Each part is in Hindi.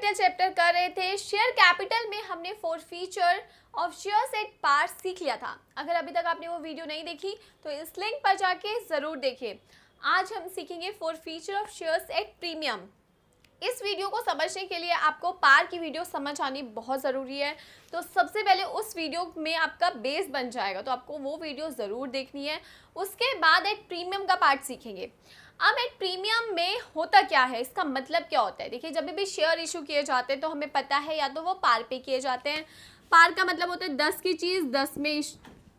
का चैप्टर कर रहे थे। शेयर कैपिटल में हमने forfeiture of shares at par सीख लिया था। अगर अभी तक आपने वो वीडियो नहीं देखी तो इस लिंक पर जाके ज़रूर देखिए। आज हम सीखेंगे four feature of shares at premium. इस वीडियो को समझने के लिए आपको पार की वीडियो समझ आनी बहुत ज़रूरी है। तो सबसे पहले उस वीडियो में आपका बेस बन जाएगा, तो आपको वो वीडियो ज़रूर देखनी है। उसके बाद एट प्रीमियम का पार्ट सीखेंगे। अब एट प्रीमियम में होता क्या है, इसका मतलब क्या होता है। देखिए, जब भी शेयर इशू किए जाते हैं तो हमें पता है या तो वो पार पे किए जाते हैं। पार का मतलब होता है 10 की चीज़ 10 में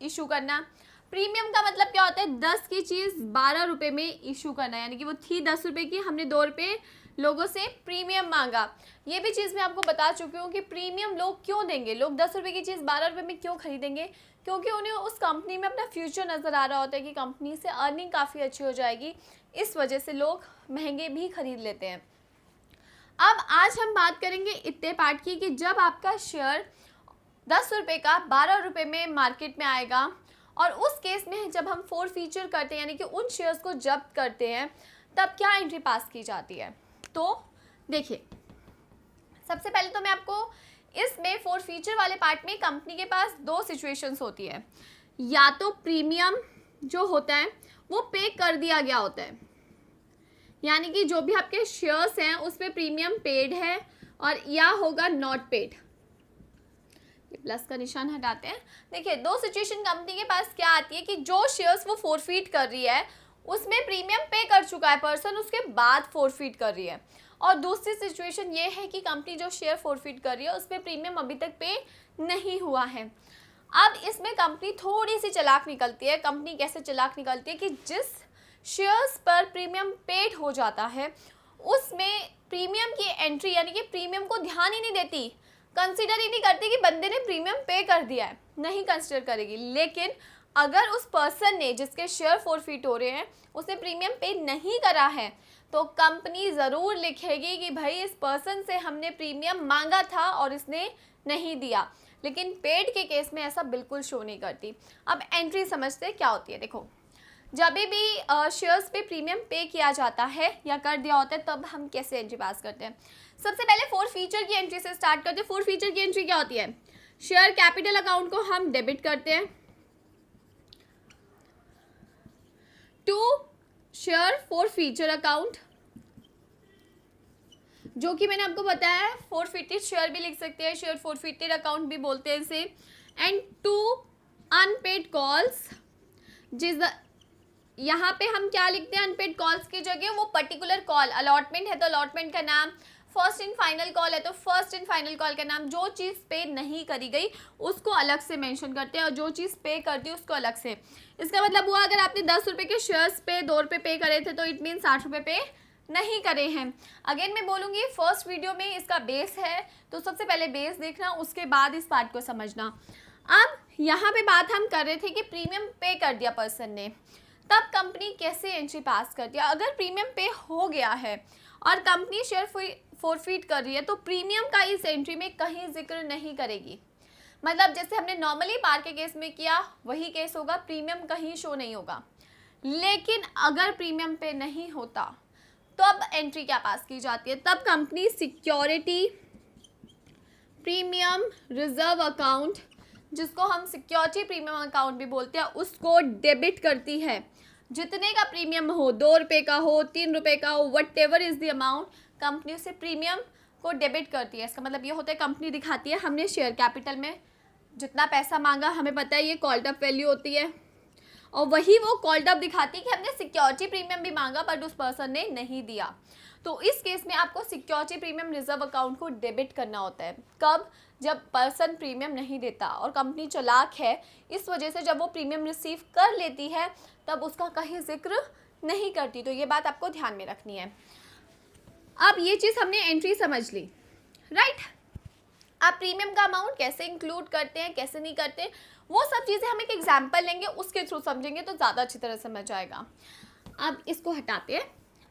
इशू करना। प्रीमियम का मतलब क्या होता है, 10 की चीज़ 12 रुपये में इशू करना, यानी कि वो थी 10 रुपये की, हमने 2 रुपये लोगों से प्रीमियम मांगा। ये भी चीज़ मैं आपको बता चुकी हूँ कि प्रीमियम लोग क्यों देंगे। लोग 10 रुपये की चीज़ 12 रुपये में क्यों खरीदेंगे, क्योंकि उन्हें उस कंपनी में अपना फ्यूचर नज़र आ रहा होता है कि कंपनी से अर्निंग काफ़ी अच्छी हो जाएगी। इस वजह से लोग महंगे भी खरीद लेते हैं। अब आज हम बात करेंगे इतने पार्ट की कि जब आपका शेयर 10 रुपये का 12 रुपये में मार्केट में आएगा, और उस केस में जब हम फोर फीचर करते हैं यानी कि उन शेयर्स को जब्त करते हैं, तब क्या एंट्री पास की जाती है। तो देखिए, सबसे पहले तो मैं आपको इसमें फोर फीचर वाले पार्ट में कंपनी के पास दो सिचुएशंस होती है। या तो प्रीमियम जो होता है वो पे कर दिया गया होता है, यानी कि जो भी आपके शेयर्स हैं उस पर प्रीमियम पेड है, और या होगा नॉट पेड। प्लस का निशान हटाते हैं। देखिए, दो सिचुएशन कंपनी के पास क्या आती है कि जो शेयर्स वो फोरफीट कर रही है उसमें प्रीमियम पे कर चुका है पर्सन, उसके बाद फोरफीट कर रही है। और दूसरी सिचुएशन ये है कि कंपनी जो शेयर फोरफीट कर रही है उस पर प्रीमियम अभी तक पे नहीं हुआ है। अब इसमें कंपनी थोड़ी सी चालाक निकलती है। कंपनी कैसे चालाक निकलती है कि जिस शेयर्स पर प्रीमियम पेड हो जाता है उसमें प्रीमियम की एंट्री यानी कि प्रीमियम को ध्यान ही नहीं देती, कंसीडर ही नहीं करती कि बंदे ने प्रीमियम पे कर दिया है, नहीं कंसीडर करेगी। लेकिन अगर उस पर्सन ने जिसके शेयर फोरफीट हो रहे हैं उसने प्रीमियम पे नहीं करा है तो कंपनी ज़रूर लिखेगी कि भाई इस पर्सन से हमने प्रीमियम मांगा था और इसने नहीं दिया। लेकिन पेड के केस में ऐसा बिल्कुल शो नहीं करती। अब एंट्री समझते क्या होती है। देखो, जब भी शेयर्स पे प्रीमियम पे किया जाता है या कर दिया होता है तब हम कैसे एंट्री पास करते हैं। सबसे पहले फोर फीचर की एंट्री से स्टार्ट करते हैं। फोर फीचर की एंट्री क्या होती है, शेयर कैपिटल अकाउंट को हम डेबिट करते हैं to share forfeiture account, जो कि मैंने आपको बताया है फोरफिटेड शेयर भी लिख सकते हैं, शेयर फोरफिटेड अकाउंट भी बोलते हैं इसे। एंड टू अनपेड कॉल्स, जिस यहाँ पे हम क्या लिखते हैं, अनपेड कॉल्स की जगह वो पर्टिकुलर कॉल, अलॉटमेंट है तो अलॉटमेंट का नाम, फर्स्ट एंड फाइनल कॉल है तो फर्स्ट एंड फाइनल कॉल का नाम। जो चीज़ पे नहीं करी गई उसको अलग से मेंशन करते हैं और जो चीज़ पे कर दी उसको अलग से। इसका मतलब हुआ अगर आपने 10 रुपये के शेयर्स पे 2 रुपये पे करे थे तो इट मीन 60 रुपये पे नहीं करे हैं। अगेन मैं बोलूँगी, फर्स्ट वीडियो में इसका बेस है तो सबसे पहले बेस देखना, उसके बाद इस पार्ट को समझना। अब यहाँ पे बात हम कर रहे थे कि प्रीमियम पे कर दिया पर्सन ने, तब कंपनी कैसे एंट्री पास कर दिया। अगर प्रीमियम पे हो गया है और कंपनी शेयर फोरफीट कर रही है तो प्रीमियम का इस एंट्री में कहीं जिक्र नहीं करेगी। मतलब जैसे हमने नॉर्मली पार के केस में किया वही केस होगा, प्रीमियम कहीं शो नहीं होगा। लेकिन अगर प्रीमियम पे नहीं होता तो अब एंट्री क्या पास की जाती है, तब company security premium reserve account, जिसको हम सिक्योरिटी प्रीमियम अकाउंट भी बोलते हैं, उसको डेबिट करती है। जितने का प्रीमियम हो, 2 रुपये का हो, 3 रुपये का हो, what ever is the amount, company उसे प्रीमियम को डेबिट करती है। इसका मतलब ये होता है कंपनी दिखाती है हमने शेयर कैपिटल में जितना पैसा मांगा, हमें पता है ये कॉल्ड अप वैल्यू होती है, और वही वो कॉल्ड अप दिखाती है कि हमने सिक्योरिटी प्रीमियम भी मांगा बट उस पर्सन ने नहीं दिया। तो इस केस में आपको सिक्योरिटी प्रीमियम रिजर्व अकाउंट को डेबिट करना होता है। कब, जब पर्सन प्रीमियम नहीं देता, और कंपनी चालाक है इस वजह से जब वो प्रीमियम रिसीव कर लेती है तब उसका कहीं जिक्र नहीं करती। तो ये बात आपको ध्यान में रखनी है। अब ये चीज़ हमने एंट्री समझ ली, राइट। आप प्रीमियम का अमाउंट कैसे इंक्लूड करते हैं कैसे नहीं करते, वो सब चीज़ें हम एक एग्जाम्पल लेंगे, उसके थ्रू समझेंगे तो ज़्यादा अच्छी तरह समझ आएगा। अब इसको हटाते हैं,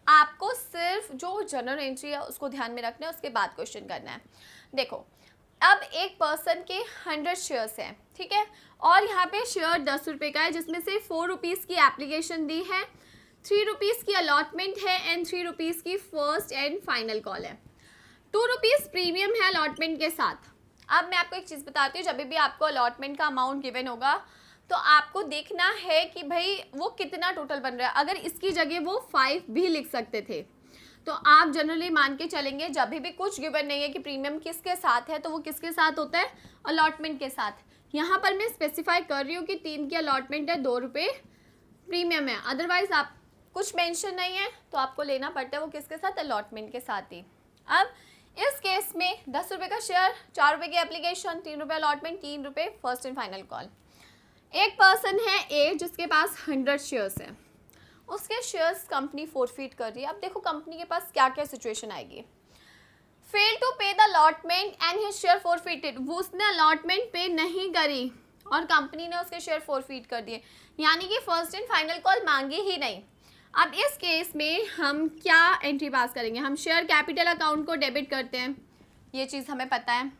आपको सिर्फ जो जनरल एंट्री है उसको ध्यान में रखना है, उसके बाद क्वेश्चन करना है। देखो, अब एक पर्सन के 100 शेयर्स हैं, ठीक है, और यहाँ पे शेयर 10 रुपये का है, जिसमें से 4 रुपीज़ की एप्लीकेशन दी है, 3 रुपीज़ की अलॉटमेंट है एंड 3 रुपीज़ की फर्स्ट एंड फाइनल कॉल है। ₹2 प्रीमियम है अलॉटमेंट के साथ। अब मैं आपको एक चीज़ बताती हूँ, जब भी आपको अलॉटमेंट का अमाउंट गिवन होगा तो आपको देखना है कि भाई वो कितना टोटल बन रहा है। अगर इसकी जगह वो 5 भी लिख सकते थे तो आप जनरली मान के चलेंगे जब भी कुछ गिवन नहीं है कि प्रीमियम किसके साथ है तो वो किसके साथ होता है, अलॉटमेंट के साथ। यहाँ पर मैं स्पेसिफाई कर रही हूँ कि 3 की अलॉटमेंट है, ₹2 प्रीमियम है, अदरवाइज आप कुछ मेंशन नहीं है तो आपको लेना पड़ता है वो किसके साथ, अलॉटमेंट के साथ ही। अब इस केस में ₹10 का शेयर, ₹4 की application, ₹3 allotment, ₹3 first and final call. एक पर्सन है ए जिसके पास 100 शेयर्स है, उसके शेयर्स कंपनी फोरफीट कर रही है। अब देखो कंपनी के पास क्या क्या सिचुएशन आएगी। Fail to pay the allotment and his share forfeited, वो उसने अलॉटमेंट पे नहीं करी और कंपनी ने उसके शेयर फोरफीट कर दिए, यानी कि फर्स्ट एंड फाइनल कॉल मांगी ही नहीं। अब इस केस में हम क्या एंट्री पास करेंगे, हम शेयर कैपिटल अकाउंट को डेबिट करते हैं, ये चीज़ हमें पता है।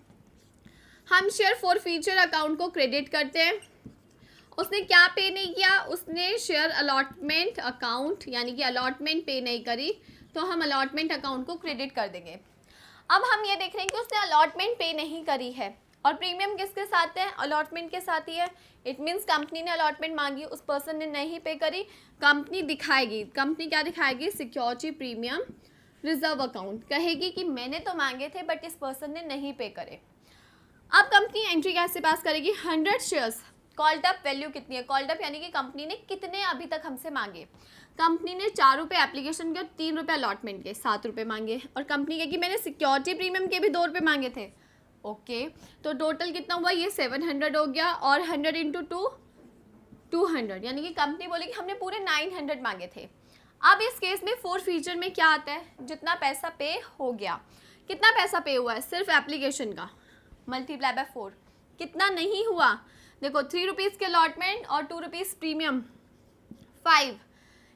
हम शेयर फोरफीचर अकाउंट को क्रेडिट करते हैं। उसने क्या पे नहीं किया, उसने शेयर अलॉटमेंट अकाउंट यानी कि अलॉटमेंट पे नहीं करी तो हम अलॉटमेंट अकाउंट को क्रेडिट कर देंगे। अब हम ये देख रहे हैं कि उसने अलॉटमेंट पे नहीं करी है और प्रीमियम किसके साथ है, अलॉटमेंट के साथ ही है। इट मीन्स कंपनी ने अलॉटमेंट मांगी, उस पर्सन ने नहीं पे करी, कंपनी दिखाएगी, कंपनी क्या दिखाएगी, सिक्योरिटी प्रीमियम रिजर्व अकाउंट, कहेगी कि मैंने तो मांगे थे बट इस पर्सन ने नहीं पे करे। अब कंपनी एंट्री कैसे पास करेगी, 100 शेयर्स, कॉल्ड अप वैल्यू कितनी है, कॉल्ड अप यानी कि कंपनी ने कितने अभी तक हमसे मांगे। कंपनी ने ₹4 एप्लीकेशन के और ₹3 अलॉटमेंट के, ₹7 मांगे और कंपनी कहे कि मैंने सिक्योरिटी प्रीमियम के भी ₹2 मांगे थे। ओके तो टोटल कितना हुआ, ये 700 हो गया और 100 इंटू 2 200, यानी कि कंपनी बोले कि हमने पूरे 900 मांगे थे। अब इस केस में फोरफीचर में क्या आता है, जितना पैसा पे हो गया, कितना पैसा पे हुआ है सिर्फ एप्लीकेशन का, मल्टीप्लाई बाय 4, कितना नहीं हुआ, देखो ₹3 के अलॉटमेंट और ₹2 प्रीमियम 5,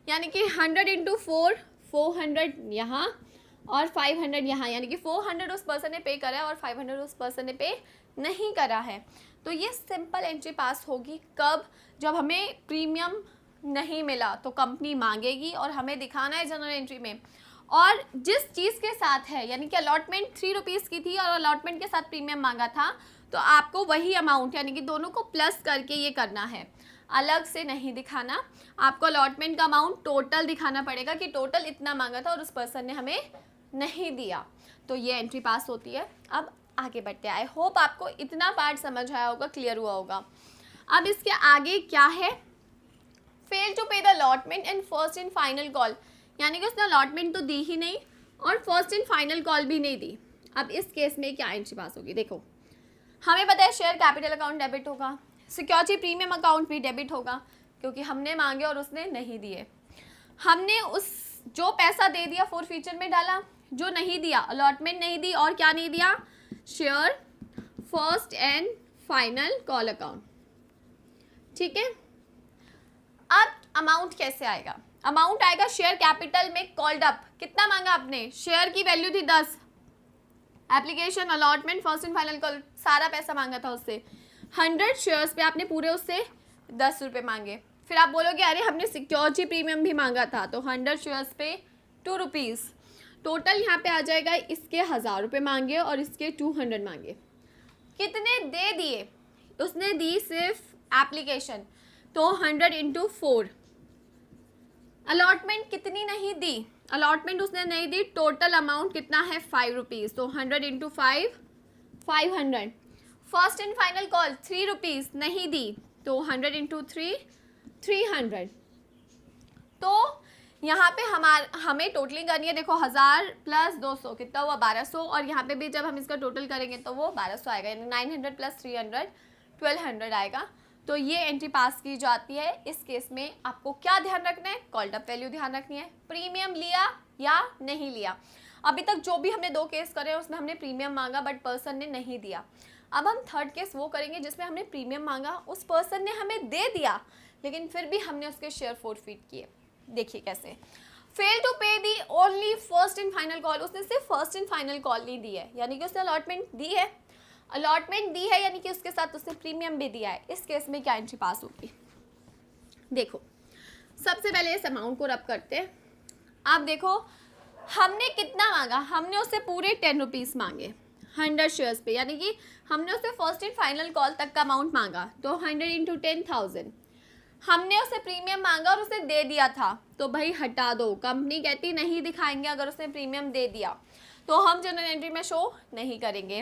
यानी कि 100 इंटू 4 400 यहाँ और 500 यहाँ, यानी कि 400 उस पर्सन ने पे करा है और 500 उस पर्सन ने पे नहीं करा है। तो ये सिंपल एंट्री पास होगी कब, जब हमें प्रीमियम नहीं मिला तो कंपनी मांगेगी और हमें दिखाना है जनरल एंट्री में, और जिस चीज़ के साथ है यानी कि अलॉटमेंट ₹3 की थी और अलॉटमेंट के साथ प्रीमियम मांगा था तो आपको वही अमाउंट यानी कि दोनों को प्लस करके ये करना है, अलग से नहीं दिखाना। आपको अलॉटमेंट का अमाउंट टोटल दिखाना पड़ेगा कि टोटल इतना मांगा था और उस पर्सन ने हमें नहीं दिया, तो ये एंट्री पास होती है। अब आगे बढ़ते हैं। आई होप आपको इतना पार्ट समझ आया होगा, क्लियर हुआ होगा। अब इसके आगे क्या है, fail to pay the allotment and first and final call, यानी कि उसने अलॉटमेंट तो दी ही नहीं और फर्स्ट एंड फाइनल कॉल भी नहीं दी। अब इस केस में क्या एंट्री पास होगी, देखो हमें पता है शेयर कैपिटल अकाउंट डेबिट होगा, सिक्योरिटी प्रीमियम अकाउंट भी डेबिट होगा क्योंकि हमने मांगे और उसने नहीं दिए। हमने उस जो पैसा दे दिया फोरफीचर में डाला, जो नहीं दिया अलॉटमेंट नहीं दी और क्या नहीं दिया, share first and final call account, ठीक है। अब अमाउंट कैसे आएगा, अमाउंट आएगा शेयर कैपिटल में कॉल्ड अप, कितना मांगा आपने, शेयर की वैल्यू थी 10, application allotment first and final call सारा पैसा मांगा था उससे, 100 शेयर्स पे आपने पूरे उससे ₹10 मांगे। फिर आप बोलोगे अरे हमने सिक्योरिटी प्रीमियम भी मांगा था, तो 100 शेयर्स पे ₹2, टोटल यहाँ पे आ जाएगा, इसके ₹1000 मांगे और इसके 200 मांगे। कितने दे दिए, उसने दी सिर्फ एप्लीकेशन, तो 100 इंटू 4। अलॉटमेंट कितनी नहीं दी, अलॉटमेंट उसने नहीं दी, टोटल अमाउंट कितना है ₹5, तो 100 into 5 500। First and final call ₹3 नहीं दी, तो 100 इंटू 3 300। तो यहाँ पे हमें टोटलिंग करनी है, देखो 1000 प्लस 200 कितना हुआ 1200, और यहाँ पे भी जब हम इसका टोटल करेंगे तो वो 1200 आएगा, यानी 900 प्लस 300 1200 आएगा। तो ये एंट्री पास की जाती है। इस केस में आपको क्या ध्यान रखना है, कॉल्ड अप वैल्यू ध्यान रखनी है, प्रीमियम लिया या नहीं लिया। अभी तक जो भी हमने 2 केस करे उसमें हमने प्रीमियम मांगा बट पर्सन ने नहीं दिया। अब हम थर्ड केस वो करेंगे जिसमें हमने प्रीमियम मांगा, उस पर्सन ने हमें दे दिया लेकिन फिर भी हमने उसके शेयर फोरफीट किए। देखिए कैसे, फेल टू पे the only first and final call, उसने सिर्फ फर्स्ट एंड फाइनल कॉल नहीं दी है, यानी कि उसने अलॉटमेंट दी है, अलॉटमेंट दी है यानी कि उसके साथ उसने प्रीमियम भी दिया है। इस केस में क्या एंट्री पास होगी, देखो सबसे पहले इस अमाउंट को रब करते हैं। आप देखो हमने कितना मांगा, हमने उससे पूरे 10 रुपीज़ मांगे 100 शेयर्स पे, यानी कि हमने उससे फर्स्ट एंड फाइनल कॉल तक का अमाउंट मांगा, तो 100 इंटू 10,000। हमने उसे प्रीमियम मांगा और उसे दे दिया था, तो भाई हटा दो, कंपनी कहती नहीं दिखाएंगे अगर उसने प्रीमियम दे दिया, तो हम जर्नल एंट्री में शो नहीं करेंगे।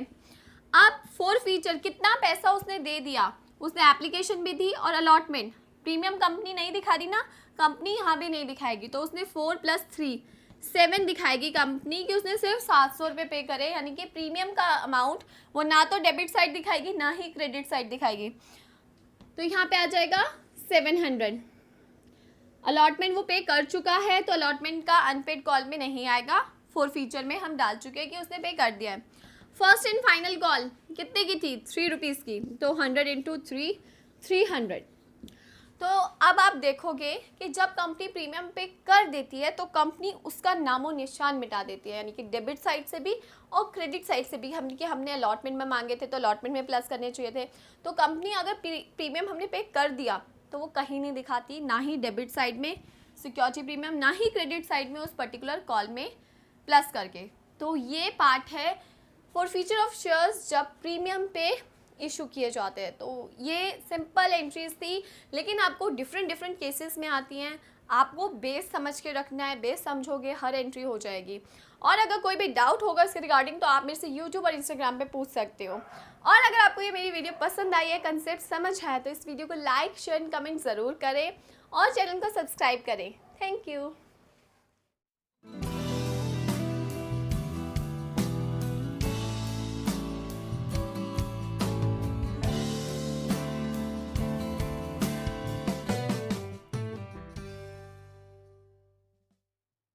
अब फॉर फीचर कितना पैसा उसने दे दिया, उसने एप्लीकेशन भी दी और अलॉटमेंट, प्रीमियम कंपनी नहीं दिखा रही ना, कंपनी यहाँ भी नहीं दिखाएगी, तो उसने 4 + 3 7 दिखाएगी कंपनी कि उसने सिर्फ 700 रुपये पे करे, यानी कि प्रीमियम का अमाउंट वो ना तो डेबिट साइड दिखाएगी ना ही क्रेडिट साइड दिखाएगी, तो यहाँ पे आ जाएगा 700। अलॉटमेंट वो पे कर चुका है, तो अलॉटमेंट का अनपेड कॉल में नहीं आएगा, फॉर फीचर में हम डाल चुके हैं कि उसने पे कर दिया है। फर्स्ट एंड फाइनल कॉल कितने की थी, 3 रुपीज़ की, तो 100 इंटू 3 300। तो अब आप देखोगे कि जब कंपनी प्रीमियम पे कर देती है तो कंपनी उसका नामो निशान मिटा देती है, यानी कि डेबिट साइड से भी और क्रेडिट साइड से भी। हमने अलॉटमेंट में मांगे थे तो अलॉटमेंट में प्लस करने चाहिए थे, तो कंपनी अगर प्रीमियम हमने पे कर दिया तो वो कहीं नहीं दिखाती, ना ही डेबिट साइड में सिक्योरिटी प्रीमियम, ना ही क्रेडिट साइड में उस पर्टिकुलर कॉल में प्लस करके। तो ये पार्ट है फॉर फीचर ऑफ शेयर्स जब प्रीमियम पे इशू किए जाते हैं। तो ये सिंपल एंट्रीज थी, लेकिन आपको डिफरेंट केसेस में आती हैं, आपको बेस समझ के रखना है, बेस समझोगे हर एंट्री हो जाएगी। और अगर कोई भी डाउट होगा इसके रिगार्डिंग तो आप मेरे से यूट्यूब और इंस्टाग्राम पे पूछ सकते हो। और अगर आपको ये मेरी वीडियो पसंद आई है, कंसेप्ट समझ आया, तो इस वीडियो को लाइक शेयर एंड कमेंट ज़रूर करें और चैनल को सब्सक्राइब करें। Thank you.